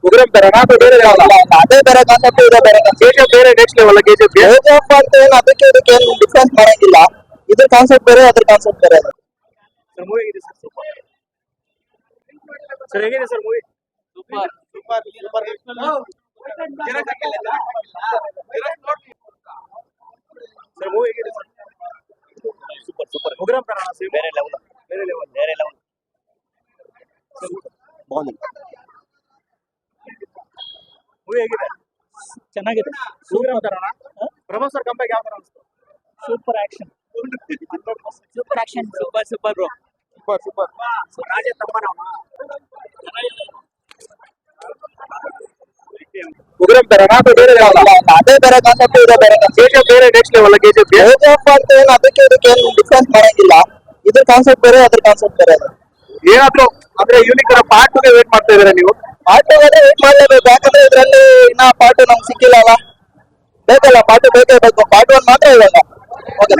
ಉಗ್ರಂ ತರನಾ ಅಥವಾ ಬೇರೆ ಯಾವ್ದಲ್ಲ? ಅದೇ ಬೇರೆ ಕಾನ್ಸೆಪ್ಟ್, ಇದೆ ಬೇರೆ ಕೆಜಿಎಫ್ ಬೇರೆ ನೆಕ್ಸ್ಟ್ ಲೆವೆಲ್ ಕೆಜಿಎಫ್ ಕೆಜಿಎಫ್ ಅಂತ ಏನು ಅದಕ್ಕೆ ಇದಕ್ಕೆ ಏನು ಡಿಫ್ರೆನ್ಸ್ ಮಾಡಂಗಿಲ್ಲ. ಇದ್ರ ಕಾನ್ಸೆಪ್ಟ್ ಬೇರೆ, ಅದ್ರ ಕಾನ್ಸೆಪ್ಟ್ ಬೇರೆ. ಸರ್ ಮೂವಿ ಹೇಗಿದೆ ಸರ್? ಸೂಪರ್ ಸರ್, ಹೇಗಿದೆ sir movie? Super super super sir movie ಹೇಗಿದೆ ಸರ್? ಸೂಪರ್ ಸೂಪರ್ ಉಗ್ರಂ ತರನಾ? ಬೇರೆ ಲೆವೆಲ್ ಬೇರೆ ಲೆವೆಲ್ ಬೇರೆ ಲೆವೆಲ್ ಬಾగుంది. ಮೂವಿ ಹೇಗಿದೆ? ಚೆನ್ನಾಗಿದೆ. ಉಗ್ರಂ ತರನಾ? ಪ್ರಭಾಸ್ ಸರ್ ಕಂಬ್ಯಾಕ್ ಯಾವ ತರ ಅನಿಸ್ತು? Super action super action super super bro. Super super ರಾಜ ತಮ್ಮನವನ ಉಗ್ರಂ ತರನಾ ಅಥವಾ ಬೇರೆ ಯಾವ್ದಲ್ಲ? ಅದೇ ಬೇರೆ ಕಾನ್ಸೆಪ್ಟ್, ಇದೆ ಬೇರೆ ಕೆಜಿಎಫ್ ಬೇರೆ ನೆಕ್ಸ್ಟ್ ಲೆವೆಲ್ ಕೆಜಿಎಫ್ ಕೆಜಿಎಫ್ ಅಂತ ಏನು ಅದಕ್ಕೆ ಇದಕ್ಕೆ ಏನು ಡಿಫ್ರೆನ್ಸ್ ಮಾಡಂಗಿಲ್ಲ. ಇದ್ರ ಕಾನ್ಸೆಪ್ಟ್ ಬೇರೆ, ಅದ್ರ ಕಾನ್ಸೆಪ್ಟ್ ಬೇರೆ. ಏನಾದ್ರು ಅಂದ್ರೆ ಯೂನಿಕ್ ಪಾರ್ಟ್ 2 ಗೆ ವೇಟ್ ಮಾಡ್ತಾ ಇದ್ದೀರಾ ನೀವು? ಪಾರ್ಟ್ ವೇಟ್ ಮಾಡಲೇಬೇಕು, ಯಾಕಂದ್ರೆ ಇದ್ರಲ್ಲಿ ಇನ್ನ ಪಾರ್ಟ್ ನಮ್ಗೆ ಸಿಕ್ಕಿಲ್ಲ ಅಲ್ಲ. ಬೇಕಲ್ಲ, ಪಾರ್ಟ್ ಬೇಕೇ ಬೇಕು. ಪಾರ್ಟ್ 1 ಮಾತ್ರ ಇವಾಗ. ಓಕೆ.